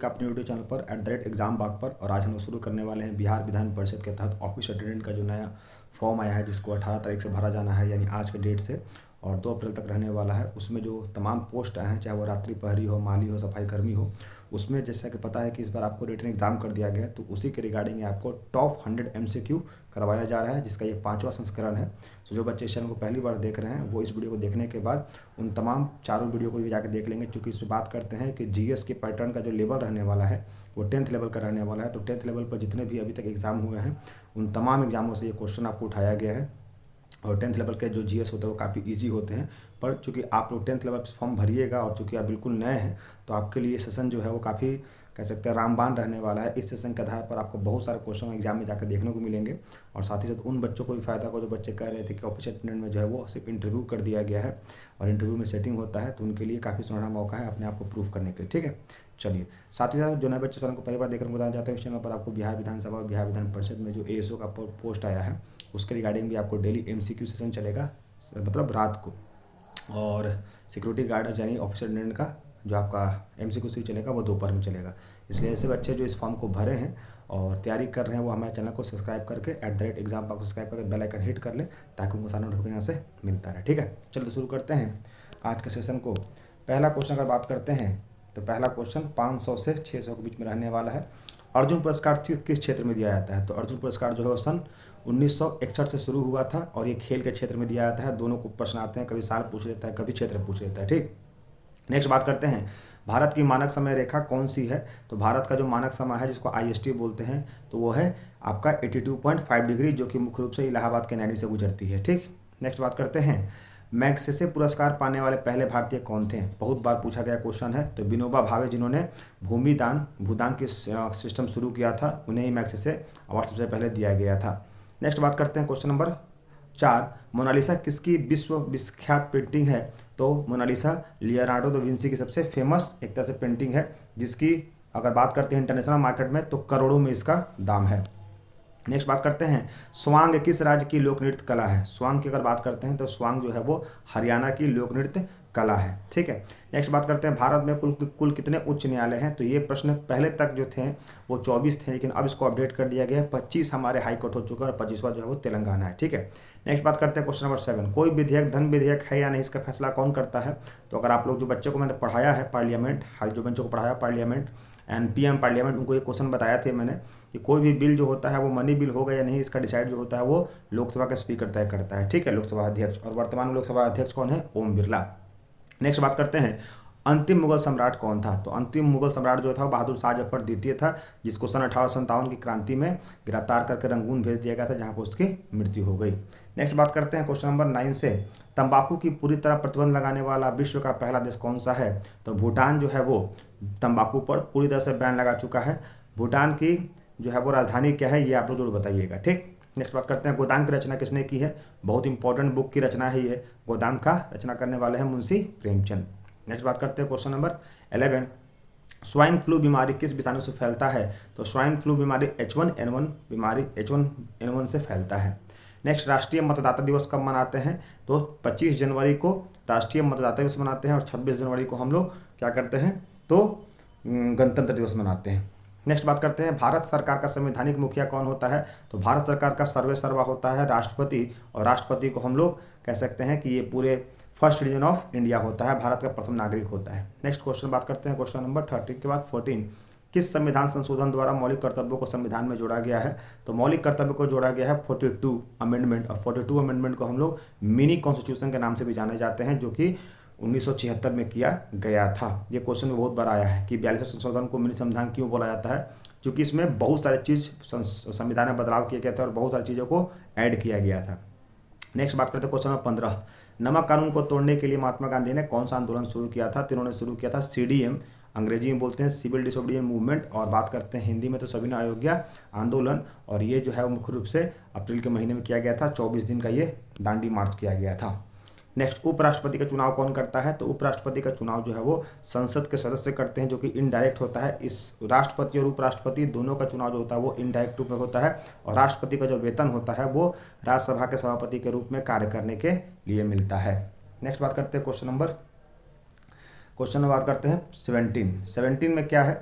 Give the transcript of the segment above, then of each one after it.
का अपने YouTube channel पर @एग्जाम बाग पर। और आज हम लोग शुरू करने वाले हैं बिहार विधान परिषद के तहत ऑफिस अटेंडेंट का जो नया फॉर्म आया है, जिसको 18 तारीख से भरा जाना है, यानी आज के डेट से, और 2 अप्रैल तक रहने वाला है। उसमें जो तमाम पोस्ट आए हैं, चाहे वो रात्रि प्रहरी हो, माली हो, सफाई कर्मी हो, उसमें जैसा कि पता है कि इस बार आपको रिटन एग्जाम कर दिया गया है, तो उसी के रिगार्डिंग आपको टॉप 100 MCQ करवाया जा रहा है, जिसका ये 5वां संस्करण है। तो जो बच्चे इस चैनल को पहली बार देख रहे हैं वो इस वीडियो को देखने के बाद उन तमाम चारों वीडियो को भी जाकर देख लेंगे, क्योंकि इसमें बात करते हैं कि जीएस के पैटर्न का जो लेवल रहने वाला है वो 10th लेवल का रहने वाला है। तो 10th लेवल पर जितने भी अभी तक एग्जाम हुए हैं उन तमाम एग्जामों से ये क्वेश्चन आपको उठाया गया है। और 10th लेवल के जो जीएस होते हैं वो काफ़ी इजी होते हैं, पर चूंकि आप लोग 10th लेवल फॉर्म भरिएगा और चूंकि आप बिल्कुल नए हैं, तो आपके लिए सेशन जो है वो काफ़ी कह सकते हैं रामबान रहने वाला है। इस सेशन के आधार पर आपको बहुत सारे क्वेश्चन एग्जाम में जाकर देखने को मिलेंगे, और साथ ही साथ उन बच्चों को भी फायदा होगा जो बच्चे कह रहे थे कि ऑफिस अटेंडेंट में जो है वो सिर्फ इंटरव्यू कर दिया गया है और इंटरव्यू में सेटिंग होता है, तो उनके लिए काफ़ी सुनहरा मौका है अपने आप को प्रूव करने के लिए। ठीक है, चलिए। साथ ही साथ जो नए बच्चे चैनल को पहली बार देखकर बताना चाहते हैं, इस चैनल पर आपको बिहार विधानसभा और बिहार विधान परिषद में जो ASO का पोस्ट आया है उसके रिगार्डिंग भी आपको डेली MCQ सेशन चलेगा, मतलब रात को। और सिक्योरिटी गार्ड यानी ऑफिसर अटेंडेंट का जो आपका MCQ चलेगा वो दोपहर में चलेगा। इसलिए ऐसे बच्चे जो इस फॉर्म को भरे हैं और तैयारी कर रहे हैं वो हमारे चैनल को सब्सक्राइब करके @एग्जाम बाग सब्सक्राइब करके बेल आइकन हिट कर ले, ताकि उनको सारा नोटिफिकेशन यहाँ से मिलता रहे। ठीक है, चलिए शुरू करते हैं आज के सेशन को। पहला क्वेश्चन अगर बात करते हैं तो पहला क्वेश्चन 500 से 600 के बीच में रहने वाला है। अर्जुन पुरस्कार किस क्षेत्र में दिया जाता है? तो अर्जुन पुरस्कार जो है वो सन 1961 से शुरू हुआ था और ये खेल के क्षेत्र में दिया जाता है। दोनों को प्रश्न आते हैं, कभी साल पूछ लेता है, कभी क्षेत्र पूछ लेता है। ठीक, नेक्स्ट बात करते हैं भारत की मानक समय रेखा कौन सी है? तो भारत का जो मानक समय है जिसको IST बोलते हैं, तो वो है आपका 82.5 डिग्री, जो कि मुख्य रूप से इलाहाबाद के नैनी से गुजरती है। ठीक, नेक्स्ट बात करते हैं मैग्सेसे पुरस्कार पाने वाले पहले भारतीय कौन थे? बहुत बार पूछा गया क्वेश्चन है। तो विनोबा भावे, जिन्होंने भूदान की सिस्टम शुरू किया था, उन्हें ही मैग्सेसे अवार्ड सबसे पहले दिया गया था। नेक्स्ट बात करते हैं क्वेश्चन नंबर 4, मोनालिसा किसकी विश्व विख्यात पेंटिंग है? तो मोनालिसा लियोनार्डो दा विंसी की सबसे फेमस एक तरह से पेंटिंग है, जिसकी अगर बात करते हैं इंटरनेशनल मार्केट में तो करोड़ों में इसका दाम है। नेक्स्ट बात करते हैं स्वांग किस राज्य की लोक नृत्य कला है? स्वांग की अगर बात करते हैं तो स्वांग जो है वो हरियाणा की लोक नृत्य कला है। ठीक है, नेक्स्ट बात करते हैं भारत में कुल कितने उच्च न्यायालय हैं? तो ये प्रश्न पहले तक जो थे वो 24 थे, लेकिन अब इसको अपडेट कर दिया गया है, 25 हमारे हाई कोर्ट हो चुका है और 25वां जो है वो तेलंगाना है। ठीक है, नेक्स्ट बात करते हैं क्वेश्चन नंबर 7, कोई विधेयक धन विधेयक है या नहीं, इसका फैसला कौन करता है? तो अगर आप लोग जो बच्चों को मैंने पढ़ाया है पार्लियामेंट, जो बच्चों को पढ़ाया पार्लियामेंट एंड PM पार्लियामेंट, उनको ये क्वेश्चन बताया थे मैंने कि कोई भी बिल जो होता है वो मनी बिल होगा या नहीं, इसका डिसाइड जो होता है वो लोकसभा का स्पीकर तय करता है। ठीक है, लोकसभा अध्यक्ष, और वर्तमान में लोकसभा अध्यक्ष कौन है? ओम बिरला। नेक्स्ट बात करते हैं अंतिम मुगल सम्राट कौन था? तो अंतिम मुगल सम्राट जो था बहादुर शाह जफर द्वितीय था, जिसको सन 1857 की क्रांति में गिरफ्तार करके रंगून भेज दिया गया था, जहां पर उसकी मृत्यु हो गई। नेक्स्ट बात करते हैं क्वेश्चन नंबर 9 से, तंबाकू की पूरी तरह प्रतिबंध लगाने वाला विश्व का पहला देश कौन सा है? तो भूटान जो है वो तंबाकू पर पूरी तरह से बैन लगा चुका है। भूटान की जो है वो राजधानी क्या है, ये आप लोग जरूर बताइएगा। ठीक, नेक्स्ट बात करते हैं गोदान की रचना किसने की है? बहुत इंपॉर्टेंट बुक की रचना है ये, गोदान का रचना करने वाले हैं मुंशी प्रेमचंद। नेक्स्ट बात करते हैं क्वेश्चन नंबर 11, स्वाइन फ्लू बीमारी किस विषाणु से फैलता है? तो स्वाइन फ्लू बीमारी H1N1 से फैलता है। नेक्स्ट, राष्ट्रीय मतदाता दिवस कब मनाते हैं? तो 25 जनवरी को राष्ट्रीय मतदाता दिवस मनाते हैं और 26 जनवरी को हम लोग क्या करते हैं, तो गणतंत्र दिवस मनाते हैं। नेक्स्ट बात करते हैं भारत सरकार का संवैधानिक मुखिया कौन होता है? तो भारत सरकार का सर्वेसर्वा होता है राष्ट्रपति, और राष्ट्रपति को हम लोग कह सकते हैं कि ये पूरे फर्स्ट सिटीजन ऑफ इंडिया होता है, भारत का प्रथम नागरिक होता है। नेक्स्ट क्वेश्चन बात करते हैं क्वेश्चन नंबर 13 के बाद 14, किस संविधान संशोधन द्वारा मौलिक कर्तव्यों को संविधान में जोड़ा गया है? तो मौलिक कर्तव्य को जोड़ा गया है 42 अमेंडमेंट, और 42 अमेंडमेंट को हम लोग मिनी कॉन्स्टिट्यूशन के नाम से भी जाने जाते हैं, जो कि 1976 में किया गया था। ये क्वेश्चन में बहुत बार आया है कि 42 संशोधन को मिनी संविधान क्यों बोला जाता है, क्योंकि इसमें बहुत सारे चीज़ संविधान में बदलाव किए गए थे और बहुत सारी चीज़ों को ऐड किया गया था। नेक्स्ट बात करते हैं क्वेश्चन नंबर 15, नमक कानून को तोड़ने के लिए महात्मा गांधी ने कौन सा आंदोलन शुरू किया था? तो इन्होंने शुरू किया था CDM, अंग्रेजी में बोलते हैं सिविल डिसोबीडियंस मूवमेंट, और बात करते हैं हिंदी में तो सविनय अवज्ञा आंदोलन, और ये जो है वो मुख्य रूप से अप्रैल के महीने में किया गया था। 24 दिन का ये दांडी मार्च किया गया था। नेक्स्ट, उपराष्ट्रपति का चुनाव कौन करता है? तो उपराष्ट्रपति का चुनाव जो है वो संसद के सदस्य करते हैं, जो कि इनडायरेक्ट होता है। इस राष्ट्रपति और उपराष्ट्रपति दोनों का चुनाव जो होता है वो इनडायरेक्ट रूप में होता है, और राष्ट्रपति का जो वेतन होता है वो राज्यसभा के सभापति के रूप में कार्य करने के लिए मिलता है। नेक्स्ट बात करते हैं क्वेश्चन नंबर बात करते हैं 17 में क्या है?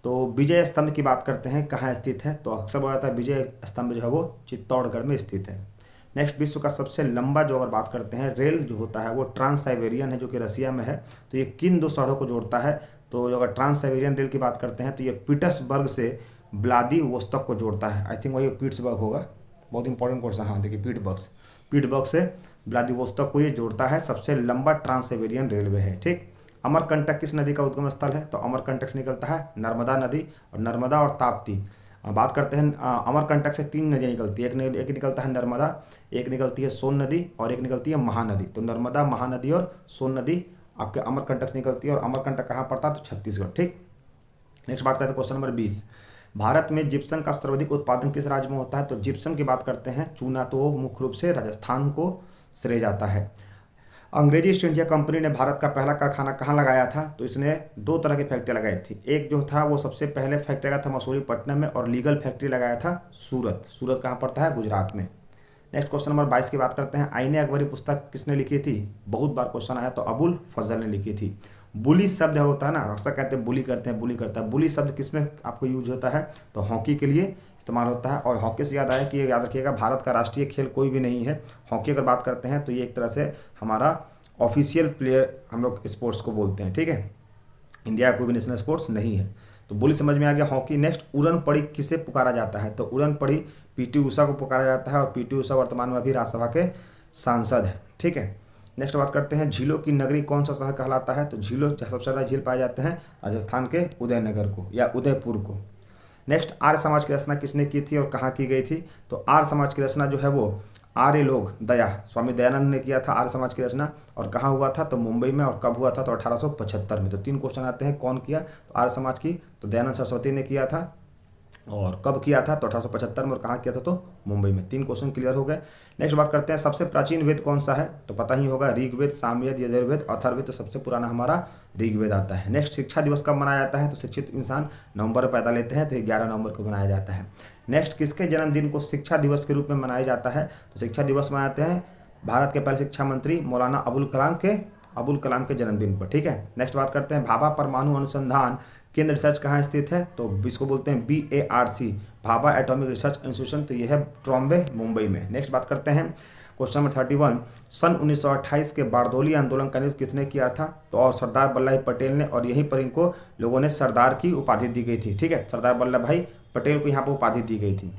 तो विजय स्तंभ की बात करते हैं, कहाँ स्थित है, तो अक्सर बोला जाता है विजय स्तंभ जो है वो चित्तौड़गढ़ में स्थित है। नेक्स्ट, विश्व का सबसे लंबा जो अगर बात करते हैं रेल जो होता है वो ट्रांस साइबेरियन है, जो कि रसिया में है। तो ये किन दो शहरों को जोड़ता है, तो जो अगर ट्रांस साइबेरियन रेल की बात करते हैं तो ये पीटर्सबर्ग से व्लादिवोस्तोक को जोड़ता है। आई थिंक वही पीट्सबर्ग होगा, बहुत इंपॉर्टेंट क्वेश्चन। हाँ देखिए, पीटर्सबर्ग से व्लादिवोस्तोक को ये जोड़ता है, सबसे लंबा ट्रांस साइबेरियन रेलवे है। ठीक, अमरकंटक किस नदी का उद्गम स्थल है, तो अमरकंटक से निकलता है नर्मदा नदी, और नर्मदा और ताप्ती। बात करते हैं अमरकंटक से 3 नदियाँ निकलती है, एक निकलता है नर्मदा, एक निकलती है सोन नदी और एक निकलती है महानदी। तो नर्मदा, महानदी और सोन नदी आपके अमरकंटक से निकलती है, और अमरकंटक कहाँ पड़ता है, तो छत्तीसगढ़। ठीक, नेक्स्ट बात करते हैं क्वेश्चन नंबर 20, भारत में जिप्सम का सर्वाधिक उत्पादन किस राज्य में होता है, तो जिप्सम की बात करते हैं चूना, तो मुख्य रूप से राजस्थान को श्रेय जाता है। अंग्रेजी ईस्ट इंडिया कंपनी ने भारत का पहला कारखाना कहाँ लगाया था, तो इसने 2 तरह की फैक्ट्री लगाई थी। एक जो था वो सबसे पहले फैक्ट्री लगाया था मसूरीपट्टनम में, और लीगल फैक्ट्री लगाया था सूरत। सूरत कहाँ पड़ता है, गुजरात में। नेक्स्ट क्वेश्चन नंबर 22 की बात करते हैं, आईने अकबरी पुस्तक किसने लिखी थी, बहुत बार क्वेश्चन आया, तो अबुल फजल ने लिखी थी। बुली शब्द होता है ना, अक्सर कहते हैं बुली करते हैं, बुली करता है, बुली शब्द किसमें आपको यूज होता है, तो हॉकी के लिए इस्तेमाल होता है। और हॉकी से याद आया कि याद रखिएगा भारत का राष्ट्रीय खेल कोई भी नहीं है। हॉकी अगर बात करते हैं तो ये एक तरह से हमारा ऑफिशियल प्लेयर हम लोग स्पोर्ट्स को बोलते हैं। ठीक है, इंडिया का कोई भी नेशनल स्पोर्ट्स नहीं है। तो बोली समझ में आ गया हॉकी। नेक्स्ट, उड़न पड़ी किसे पुकारा जाता है, तो उड़न पड़ी पीटी उषा को पुकारा जाता है, और पीटी उषा वर्तमान में अभी राज्यसभा के सांसद है। ठीक है, नेक्स्ट बात करते हैं, झीलों की नगरी कौन सा शहर कहलाता है, तो झीलों सबसे ज़्यादा झील पाए जाते हैं राजस्थान के उदयनगर को या उदयपुर को। नेक्स्ट, आर्य समाज की रचना किसने की थी और कहाँ की गई थी, तो आर्य समाज की रचना जो है वो आर्य लोग दया स्वामी दयानंद ने किया था आर्य समाज की रचना, और कहाँ हुआ था, तो मुंबई में, और कब हुआ था, तो 1875 में। तो 3 क्वेश्चन आते हैं, कौन किया, तो आर्य समाज की तो दयानंद सरस्वती ने किया था, और कब किया था, तो 1875 में, और कहाँ किया था, तो मुंबई में। 3 क्वेश्चन क्लियर हो गए। नेक्स्ट बात करते हैं, सबसे प्राचीन वेद कौन सा है, तो पता ही होगा ऋग्वेद, सामवेद, यजुर्वेद, अथर्ववेद। तो सबसे पुराना हमारा ऋग्वेद आता है। नेक्स्ट, शिक्षा दिवस कब मनाया जाता है, तो शिक्षित इंसान नवंबर में पैदा लेते हैं, तो 11 नवंबर को मनाया जाता है। नेक्स्ट, किसके जन्मदिन को शिक्षा दिवस के रूप में मनाया जाता है, तो शिक्षा दिवस मनाते हैं भारत के पहले शिक्षा मंत्री मौलाना अबुल कलाम के जन्मदिन पर। ठीक है, नेक्स्ट बात करते हैं, भाभा परमाणु अनुसंधान केंद्र रिसर्च कहाँ स्थित है, तो इसको बोलते हैं BARC, Bhabha atomic research institution. तो यह है ट्रॉम्बे, मुंबई में। नेक्स्ट बात करते हैं क्वेश्चन नंबर 31, सन 1928 के बारदौली आंदोलन का नेतृत्व किसने किया था, तो और सरदार वल्लभ भाई पटेल ने, और यहीं पर इनको लोगों ने सरदार की उपाधि दी गई थी। ठीक है, सरदार वल्लभ भाई पटेल को यहाँ पर उपाधि दी गई थी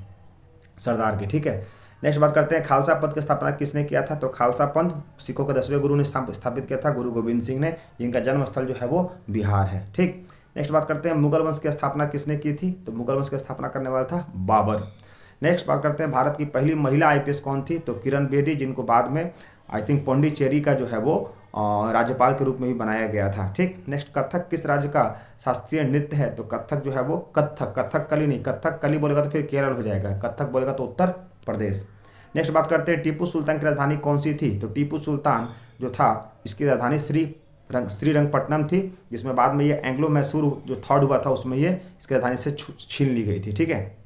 सरदार की। ठीक है, नेक्स्ट बात करते हैं, खालसा पंथ की स्थापना किसने किया था, तो खालसा पंथ सिखों के 10वें गुरु ने स्थापित किया था, गुरु गोविंद सिंह ने, जिनका जन्म स्थल जो है वो बिहार है। ठीक, नेक्स्ट बात करते हैं, मुगल वंश की स्थापना किसने की थी, तो मुगल वंश की स्थापना करने वाला था बाबर। नेक्स्ट बात करते हैं, भारत की पहली महिला IPS कौन थी, तो किरण बेदी, जिनको बाद में आई थिंक पौंडीचेरी का जो है वो राज्यपाल के रूप में भी बनाया गया था। ठीक, नेक्स्ट, कथक किस राज्य का शास्त्रीय नृत्य है, तो कथक जो है वो कथकली नहीं, कथकली बोलेगा तो फिर केरल हो जाएगा, कथक बोलेगा तो उत्तर प्रदेश। नेक्स्ट बात करते हैं, टीपू सुल्तान की राजधानी कौन सी थी, तो टीपू सुल्तान जो था इसकी राजधानी श्रीरंगपट्टनम थी, जिसमें बाद में ये एंग्लो मैसूर जो थर्ड हुआ था उसमें ये इसकी राजधानी से छीन ली गई थी। ठीक है,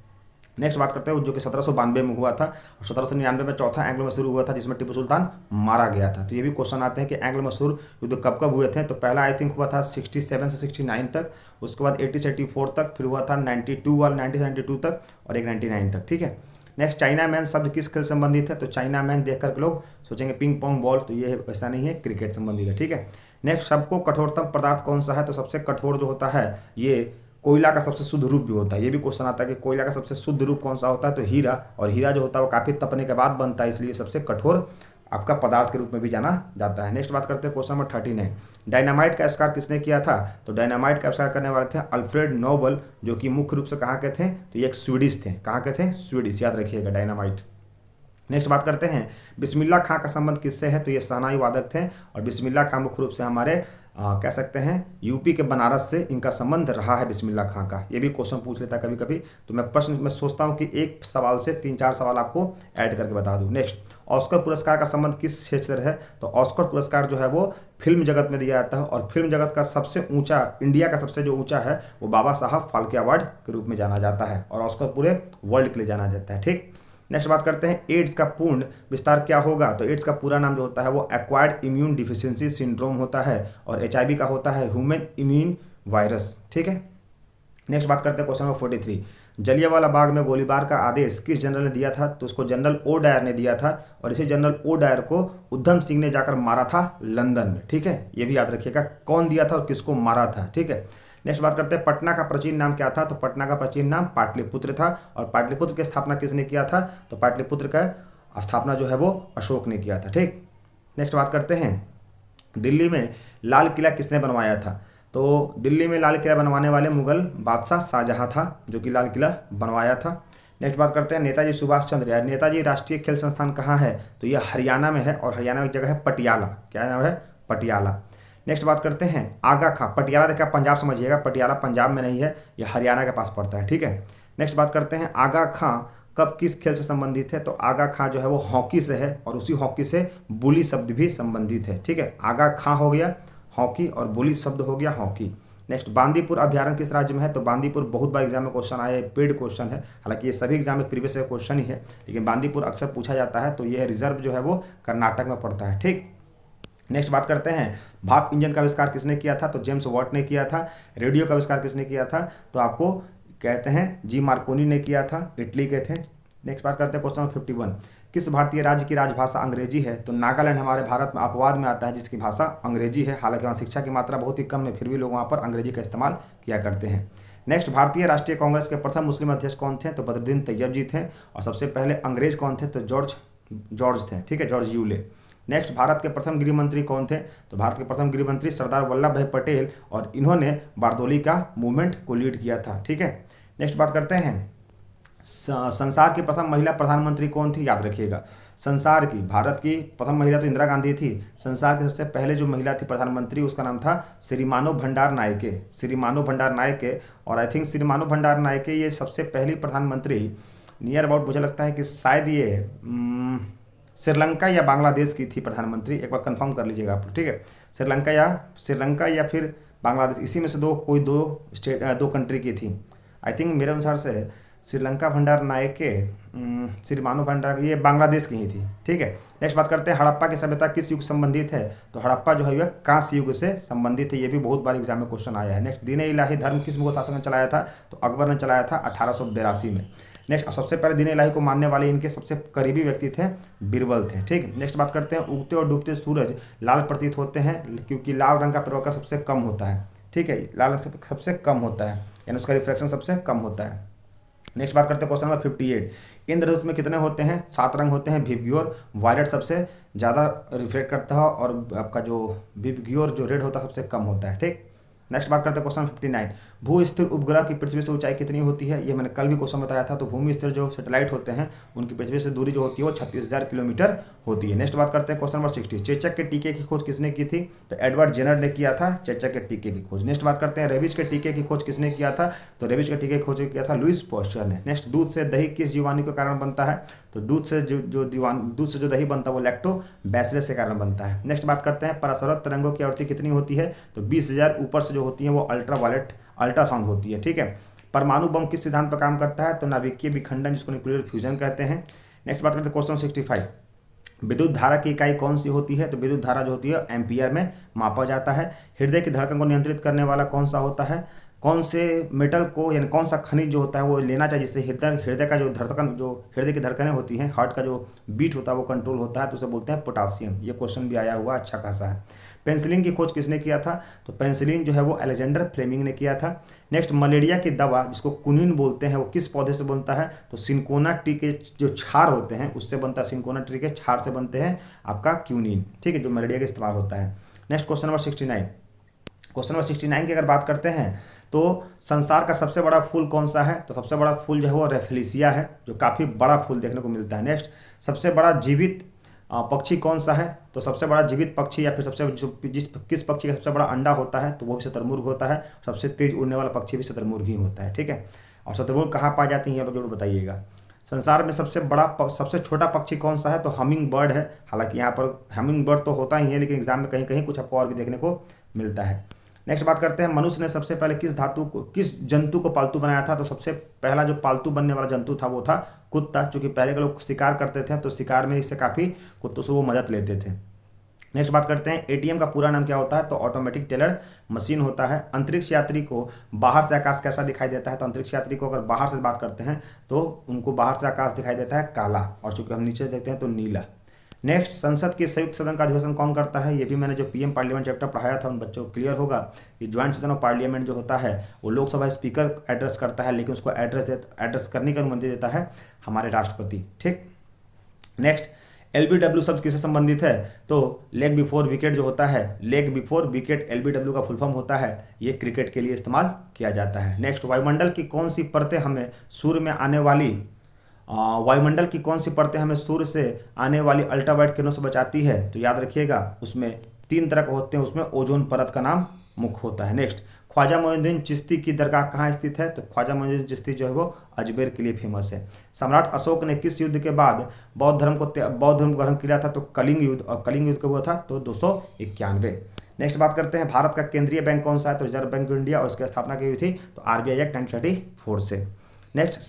नेक्स्ट बात करते हैं, जो कि 1792 में हुआ था, और 1799 में चौथा एंग्लो मैसूर हुआ था, जिसमें टीपू सुल्तान मारा गया था। तो ये भी क्वेश्चन आते हैं कि एंग्लो मैसूर युद्ध कब कब हुए थे, तो पहला आई थिंक हुआ था 67 से 69 तक, उसके बाद 80 से 84 तक, फिर हुआ था 92 वाला 90 से 92 तक, और एक 99 तक। ठीक है, नेक्स्ट, चाइना मैन शब्द किस खेल संबंधित है, तो चाइना मैन देख कर लोग सोचेंगे पिंग पोंग बॉल, तो ये ऐसा नहीं है, क्रिकेट संबंधित है। ठीक है, नेक्स्ट, सबको कठोरतम पदार्थ कौन सा है, तो सबसे कठोर जो होता है ये कोयला का सबसे शुद्ध रूप भी होता है। ये भी क्वेश्चन आता है कि कोयला का सबसे शुद्ध रूप कौन सा होता है, तो हीरा, और हीरा जो होता है वो काफ़ी तपने के बाद बनता है, इसलिए सबसे कठोर आपका पदार्थ के रूप में भी जाना जाता है। नेक्स्ट बात करते हैं क्वेश्चन नंबर 39, डायनामाइट का आविष्कार किसने किया था, तो डायनामाइट का आविष्कार करने वाले थे अल्फ्रेड नोबल, जो कि मुख्य रूप से कहाँ के थे, तो ये एक स्वीडिश थे। कहाँ के थे, स्वीडिश, याद रखिएगा डायनामाइट। नेक्स्ट बात करते हैं, बिस्मिल्लाह खां का संबंध किससे है, तो ये शहनाई वादक थे, और बिस्मिल्लाह खां मुख्य रूप से हमारे कह सकते हैं यूपी के बनारस से इनका संबंध रहा है बिस्मिल्लाह खां का। ये भी क्वेश्चन पूछ लेता है कभी कभी, तो मैं प्रश्न में सोचता हूँ कि एक सवाल से 3-4 सवाल आपको ऐड करके बता दूँ। नेक्स्ट, ऑस्कर पुरस्कार का संबंध किस क्षेत्र से है, तो ऑस्कर पुरस्कार जो है वो फिल्म जगत में दिया जाता है, और फिल्म जगत का सबसे ऊंचा, इंडिया का सबसे जो ऊंचा है वो बाबा साहब फाल्के अवार्ड के रूप में जाना जाता है, और ऑस्कर पूरे वर्ल्ड के लिए जाना जाता है। ठीक, नेक्स्ट बात करते हैं, एड्स का पूर्ण विस्तार क्या होगा, तो एड्स का पूरा नाम जो होता है वो एक्वायर्ड इम्यून डिफिशियंसी सिंड्रोम होता है, और HIV का होता है ह्यूमन इम्यून वायरस। ठीक है, नेक्स्ट बात करते हैं क्वेश्चन नंबर 43। जलियांवाला बाग में गोलीबार का आदेश किस जनरल ने दिया था? तो उसको जनरल ओ डायर ने दिया था, और इसी जनरल ओ डायर को उधम सिंह ने जाकर मारा था लंदन में। ठीक है, ये भी याद रखिएगा कौन दिया था और किसको मारा था। ठीक है, नेक्स्ट बात करते हैं पटना का प्राचीन नाम क्या था? तो पटना का प्राचीन नाम पाटलिपुत्र था, और पाटलिपुत्र की स्थापना किसने किया था? तो पाटलिपुत्र का स्थापना जो है वो अशोक ने किया था। ठीक, नेक्स्ट बात करते हैं दिल्ली में लाल किला किसने बनवाया था? तो दिल्ली में लाल किला बनवाने वाले मुगल बादशाह शाहजहां था, जो कि लाल किला बनवाया था। नेक्स्ट बात करते हैं नेताजी सुभाष चंद्र या नेताजी राष्ट्रीय खेल संस्थान कहाँ है? तो यह हरियाणा में है, और हरियाणा में एक जगह है पटियाला। क्या नाम है? पटियाला। नेक्स्ट बात करते हैं आगा खां। पटियाला देखा पंजाब समझिएगा, पटियाला पंजाब में नहीं है, यह हरियाणा के पास पड़ता है। ठीक है, नेक्स्ट बात करते हैं आगा खां कब किस खेल से संबंधित है? तो आगा खां जो है वो हॉकी से है, और उसी हॉकी से बुली शब्द भी संबंधित है। ठीक है, आगा खां हो गया हॉकी, और बुली शब्द हो गया हॉकी। नेक्स्ट बांदीपुर अभ्यारण्य किस राज्य में है? तो बांदीपुर बहुत बार एग्जाम में क्वेश्चन आया है, पेड क्वेश्चन है, हालांकि ये सभी एग्जाम में प्रीवियस क्वेश्चन ही है, लेकिन बांदीपुर अक्सर पूछा जाता है। तो यह रिजर्व जो है वो कर्नाटक में पड़ता है। ठीक, नेक्स्ट बात करते हैं भाप इंजन का आविष्कार किसने किया था? तो जेम्स वॉट ने किया था। रेडियो का आविष्कार किसने किया था? तो आपको कहते हैं जी मार्कोनी ने किया था, इटली के थे। नेक्स्ट बात करते हैं क्वेश्चन नंबर 51। किस भारतीय राज्य की राजभाषा अंग्रेजी है? तो नागालैंड हमारे भारत में अपवाद में आता है जिसकी भाषा अंग्रेजी है, हालांकि वहाँ शिक्षा की मात्रा बहुत ही कम है, फिर भी लोग वहाँ पर अंग्रेजी का इस्तेमाल किया करते हैं। नेक्स्ट भारतीय राष्ट्रीय कांग्रेस के प्रथम मुस्लिम अध्यक्ष कौन थे? तो बदरुद्दीन तैयब जी थे, और सबसे पहले अंग्रेज कौन थे? तो जॉर्ज थे। ठीक है, जॉर्ज यूले। नेक्स्ट भारत के प्रथम गृह मंत्री कौन थे? तो भारत के प्रथम गृह मंत्री सरदार वल्लभ भाई पटेल, और इन्होंने बारदोली का मूवमेंट को लीड किया था। ठीक है, नेक्स्ट बात करते हैं संसार की प्रथम महिला प्रधानमंत्री कौन थी? याद रखिएगा, संसार की भारत की प्रथम महिला तो इंदिरा गांधी थी, संसार के सबसे पहले जो महिला थी प्रधानमंत्री उसका नाम था श्रीमानो भंडार नायके। श्रीमानो भंडार नायके, और आई थिंक श्रीमानो भंडार नायके ये सबसे पहली प्रधानमंत्री नियर अबाउट मुझे लगता है कि शायद ये श्रीलंका या बांग्लादेश की थी प्रधानमंत्री, एक बार कंफर्म कर लीजिएगा आप। ठीक है, श्रीलंका या फिर बांग्लादेश, इसी में से दो कंट्री की थी। आई थिंक मेरे अनुसार से श्रीलंका भंडार नायके, श्रीमानो भंडार ये बांग्लादेश की ही थी। ठीक है, नेक्स्ट बात करते हैं हड़प्पा की सभ्यता किस युग से संबंधित है? तो हड़प्पा जो है वह कांस्य युग से संबंधित है, ये भी बहुत बार एग्जाम में क्वेश्चन आया है। नेक्स्ट दीन इलाही धर्म किस मुगल शासक ने चलाया था? तो अकबर ने चलाया था 1882 में। नेक्स्ट सबसे पहले दीन इलाही को मानने वाले इनके सबसे करीबी व्यक्ति थे बीरबल थे। ठीक, नेक्स्ट बात करते हैं उगते और डूबते सूरज लाल प्रतीत होते हैं क्योंकि लाल रंग का प्रवक्ता सबसे कम होता है। ठीक है, लाल रंग सबसे कम होता है, यानी उसका रिफ्लेक्शन सबसे कम होता है। नेक्स्ट बात करते हैं क्वेश्चन नंबर 58। इंद्रधनुष में कितने होते हैं? 7 रंग होते हैं। विबग्योर वायलेट सबसे ज़्यादा रिफ्लेक्ट करता है, और आपका जो विबग्योर जो रेड होता है सबसे कम होता है। ठीक, नेक्स्ट बात करते हैं क्वेश्चन 59। भू स्थिर उपग्रह की पृथ्वी से ऊंचाई कितनी होती है? ये मैंने कल भी क्वेश्चन बताया था। तो भूमि स्थिर जो सैटेलाइट होते हैं उनकी पृथ्वी से दूरी जो होती है वो 36,000 किलोमीटर होती है। नेक्स्ट बात करते हैं क्वेश्चन नंबर 60। चेचक के टीके की खोज किसने की थी? तो एडवर्ड जेनर ने किया था चेचक के टीके की खोज। नेक्स्ट बात करते हैं रेबीज के टीके की खोज किसने किया था? तो रेबीज के टीके की खोज किया था लुईस पास्चर ने। नेक्स्ट दूध से दही किस जीवाणु के कारण बनता है? तो दूध से जो दही बनता है वो लैक्टोबैसिलस के कारण बनता है। नेक्स्ट बात करते हैं परासौरभ तरंगों की आवृत्ति कितनी होती है? तो 20,000 ऊपर से जो होती है वो अल्ट्रावायलेट अल्ट्रासाउंड होती है। ठीक है, परमाणु बम किस सिद्धांत पर काम करता है? तो नाभिकीय विखंडन, जिसको न्यूक्लियर फ्यूजन कहते हैं। नेक्स्ट बात करते हैं क्वेश्चन 65। विद्युत धारा की इकाई कौन सी होती है? तो विद्युत धारा जो होती है एम्पियर में मापा जाता है। हृदय की धड़कन को नियंत्रित करने वाला कौन सा होता है? कौन से मेटल को यानी कौन सा खनिज जो होता है वो लेना चाहिए जिससे हृदय का जो धड़कन जो हृदय की धड़कनें होती हैं, हार्ट का जो बीट होता है वो कंट्रोल होता है, तो उसे बोलते हैं पोटासियम। ये क्वेश्चन भी आया हुआ अच्छा खासा है। पेंसिलिन की खोज किसने किया था? तो पेंसिलिन जो है वो अलेक्जेंडर फ्लेमिंग ने किया था। नेक्स्ट मलेरिया की दवा जिसको कुनिन बोलते हैं वो किस पौधे से बनता है? तो सिंकोना ट्री के जो छार होते हैं उससे बनता है। सिंकोना ट्री के छार से बनते हैं आपका क्यूनिन। ठीक है, जो मलेरिया का इस्तेमाल होता है। Next question number 69। Question number 69 की अगर बात करते हैं तो संसार का सबसे बड़ा फूल कौन सा है? तो सबसे बड़ा फूल जो है वो रेफलेसिया है, जो काफ़ी बड़ा फूल देखने को मिलता है। नेक्स्ट सबसे बड़ा जीवित पक्षी कौन सा है? तो सबसे बड़ा जीवित पक्षी या फिर किस पक्षी का सबसे बड़ा अंडा होता है? तो वो भी शतुरमुर्ग होता है। सबसे तेज उड़ने वाला पक्षी भी शतुरमुर्ग ही होता है। ठीक है, और शतुरमुर्ग कहाँ पाई जाती हैं ये लोग जरूर बताइएगा। संसार में सबसे छोटा पक्षी कौन सा है? तो हमिंग बर्ड है। हालांकि यहाँ पर हमिंग बर्ड तो होता ही है, लेकिन एग्जाम में कहीं कहीं कुछ आपको और भी देखने को मिलता है। नेक्स्ट बात करते हैं मनुष्य ने सबसे पहले किस जंतु को पालतू बनाया था? तो सबसे पहला जो पालतू बनने वाला जंतु था वो था कुत्ता, क्योंकि पहले के लोग शिकार करते थे तो शिकार में इससे काफ़ी कुत्तों से वो मदद लेते थे। नेक्स्ट बात करते हैं एटीएम का पूरा नाम क्या होता है, तो ऑटोमेटिक टेलर मशीन होता है। अंतरिक्ष यात्री को बाहर से आकाश कैसा दिखाई देता है, तो अंतरिक्ष यात्री को अगर बाहर से बात करते हैं तो उनको बाहर से आकाश दिखाई देता है काला, और चूंकि हम नीचे देखते हैं तो नीला। नेक्स्ट, संसद के संयुक्त सदन का अधिवेशन कौन करता है, ये भी मैंने जो पीएम पार्लियामेंट चैप्टर पढ़ाया था उन बच्चों को क्लियर होगा कि ज्वाइंट सेशन ऑफ पार्लियामेंट जो होता है वो लोकसभा स्पीकर एड्रेस करता है, लेकिन उसको एड्रेस करने की अनुमति देता है हमारे राष्ट्रपति। ठीक। नेक्स्ट, एलबीडब्ल्यू शब्द किससे संबंधित है, तो लेग बिफोर विकेट जो होता है, लेग बिफोर विकेट एलबीडब्ल्यू का फुल फॉर्म होता है, ये क्रिकेट के लिए इस्तेमाल किया जाता है। नेक्स्ट, वायुमंडल की कौन सी परतें हमें सूर्य में आने वाली वायुमंडल की कौन सी परतें हमें सूर्य से आने वाली अल्ट्रावायलेट किरणों से बचाती है, तो याद रखिएगा उसमें 3 तरह के होते हैं, उसमें ओजोन परत का नाम मुख्य होता है। नेक्स्ट, ख्वाजा मोइनुद्दीन चिश्ती की दरगाह कहाँ स्थित है, तो ख्वाजा मोइनुद्दीन चिश्ती जो है वो अजमेर के लिए फेमस है। सम्राट अशोक ने किस युद्ध के बाद बौद्ध धर्म को ग्रहण किया था, तो कलिंग युद्ध, और कलिंग युद्ध कब हुआ था, तो 291। नेक्स्ट बात करते हैं भारत का केंद्रीय बैंक कौन सा है, तो रिजर्व बैंक ऑफ इंडिया, और इसकी स्थापना की हुई थी तो आरबीआई एक्ट 1934 से। नेक्स्ट,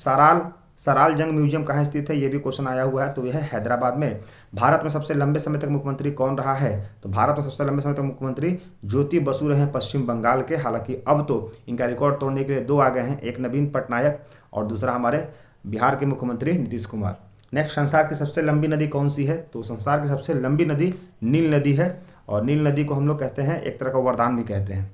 सराल जंग म्यूजियम कहाँ स्थित है, ये भी क्वेश्चन आया हुआ है, तो यह है हैदराबाद में। भारत में सबसे लंबे समय तक मुख्यमंत्री कौन रहा है, तो भारत में सबसे लंबे समय तक मुख्यमंत्री ज्योति बसु रहे हैं पश्चिम बंगाल के। हालांकि अब तो इनका रिकॉर्ड तोड़ने के लिए 2 आ गए हैं, एक नवीन पटनायक और दूसरा हमारे बिहार के मुख्यमंत्री नीतीश कुमार। नेक्स्ट, संसार की सबसे लंबी नदी कौन सी है, तो संसार की सबसे लंबी नदी नील नदी है, और नील नदी को हम लोग कहते हैं एक तरह का वरदान भी कहते हैं।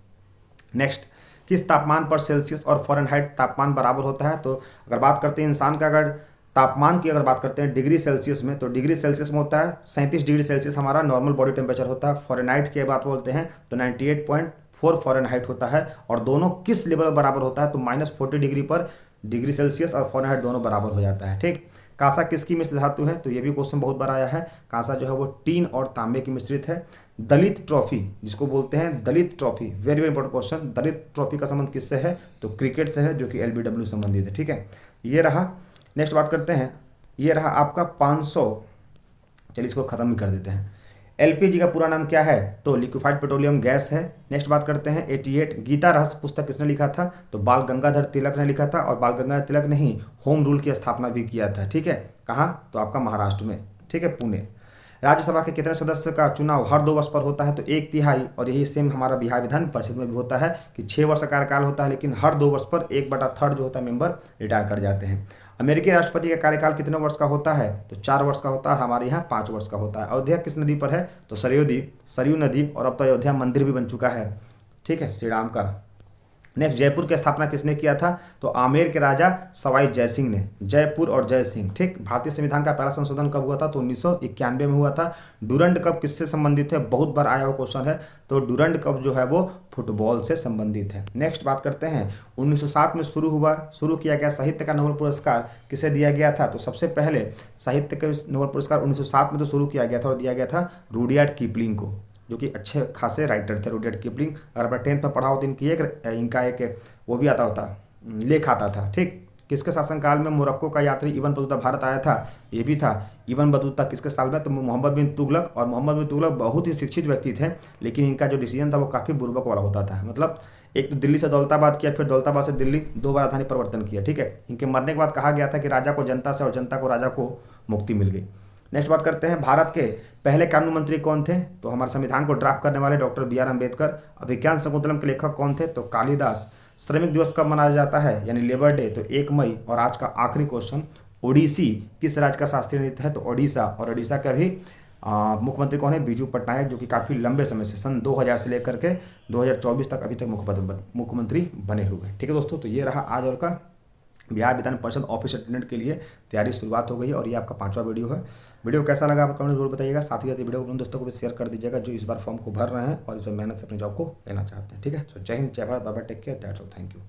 नेक्स्ट, किस तापमान पर सेल्सियस और फ़ारेनहाइट तापमान बराबर होता है, तो अगर बात करते हैं इंसान का अगर तापमान की अगर बात करते हैं डिग्री सेल्सियस में, तो डिग्री सेल्सियस में होता है 37 डिग्री सेल्सियस हमारा नॉर्मल बॉडी टेम्परेचर होता है। फ़ारेनहाइट की बात बोलते हैं तो 98.4 फ़ारेनहाइट होता है, और दोनों किस लेवल पर बराबर होता है, तो -40 डिग्री पर डिग्री सेल्सियस और फ़ारेनहाइट दोनों बराबर हो जाता है। ठीक। कांसा किसकी मिश्र धातु है, तो ये भी क्वेश्चन बहुत बार आया है। कांसा जो है वो टीन और तांबे की मिश्रित है। दलित ट्रॉफी जिसको बोलते हैं Dalit trophy, very very important question, Dalit trophy का संबंध किससे है, तो क्रिकेट से है, जो कि एलबीडब्ल्यू संबंधित है। ठीक है, ये रहा। नेक्स्ट बात करते हैं, ये रहा आपका 500, चलिए इसको खत्म ही कर देते हैं। एलपीजी का पूरा नाम क्या है, तो लिक्विफाइड पेट्रोलियम गैस है। नेक्स्ट बात करते हैं 88, गीता रहस्य पुस्तक किसने लिखा था, तो बाल गंगाधर तिलक ने लिखा था, और बाल गंगाधर तिलक ने ही होम रूल की स्थापना भी किया था। ठीक है, कहाँ, तो आपका महाराष्ट्र में। ठीक है, पुणे। राज्यसभा के कितने सदस्य का चुनाव हर 2 वर्ष पर होता है, तो 1/3, और यही सेम हमारा बिहार विधान परिषद में भी होता है कि 6 वर्ष का कार्यकाल होता है, लेकिन हर 2 वर्ष पर 1/3 जो होता है मेंबर रिटायर कर जाते हैं। अमेरिकी राष्ट्रपति का कार्यकाल कितने वर्ष का होता है, तो 4 वर्ष का होता है, हमारे यहाँ 5 वर्ष का होता है। अयोध्या किस नदी पर है, तो सरयू नदी, और अब तो अयोध्या मंदिर भी बन चुका है। ठीक है, श्री राम का। नेक्स्ट, जयपुर की स्थापना किसने किया था, तो आमेर के राजा सवाई जयसिंह ने। जयपुर और जय सिंह। ठीक। भारतीय संविधान का पहला संशोधन कब हुआ था, तो 1991 में हुआ था। डूरंड कप किससे संबंधित है, बहुत बार आया हुआ क्वेश्चन है, तो डूरंड कप जो है वो फुटबॉल से संबंधित है। नेक्स्ट बात करते हैं 1907 में शुरू किया गया साहित्य का नोबेल पुरस्कार किसे दिया गया था, तो सबसे पहले साहित्य का नोबेल पुरस्कार 1907 में तो शुरू किया गया था, और दिया गया था रुडयार्ड किपलिंग को, जो कि अच्छे खासे राइटर थे रुडयार्ड किपलिंग। अगर आपने 10th में पढ़ा हो तो इनका एक वो भी आता होता, लेख आता था। ठीक। किसके शासनकाल में मोरक्को का यात्री इब्न बतूता भारत आया था, ये भी था। इब्न बतूता किसके साल में, तो मोहम्मद बिन तुगलक, और मोहम्मद बिन तुगलक बहुत ही शिक्षित व्यक्ति थे, लेकिन इनका जो डिसीजन था वो काफ़ी बुर्बक वाला होता था। मतलब एक तो दिल्ली से दौलताबाद किया, फिर दौलताबाद से दिल्ली, 2 बार राजधानी परिवर्तन किया। ठीक है, इनके मरने के बाद कहा गया था कि राजा को जनता से और जनता को राजा को मुक्ति मिल गई। नेक्स्ट बात करते हैं भारत के पहले कानून मंत्री कौन थे, तो हमारे संविधान को ड्राफ्ट करने वाले डॉक्टर बी आर अम्बेडकर। अभिज्ञान शकुंतलम के लेखक कौन थे, तो कालिदास। श्रमिक दिवस कब मनाया जाता है, यानी लेबर डे, तो 1 मई। और आज का आखिरी क्वेश्चन, ओडिसी किस राज्य का शास्त्रीय नृत्य है, तो ओडिशा। और ओडिशा का भी मुख्यमंत्री कौन है, बीजू पटनायक, जो कि काफ़ी लंबे समय से सन 2000 से लेकर के 2024 तक अभी तक मुख्यमंत्री बने हुए हैं। ठीक है दोस्तों, तो ये रहा आज और का बिहार विधान परिषद ऑफिस अटेंडेंट के लिए तैयारी शुरुआत हो गई है, और ये आपका 5वां वीडियो है। वीडियो कैसा लगा आप कमेंट जरूर बताइएगा। साथ ही साथ वीडियो को अपने दोस्तों को भी शेयर कर दीजिएगा जो इस बार फॉर्म को भर रहे हैं और इसमें मेहनत से अपनी जॉब को लेना चाहते हैं। ठीक है, तो जय हिंद, जय Bharat, bye bye, take care, that's all, thank you.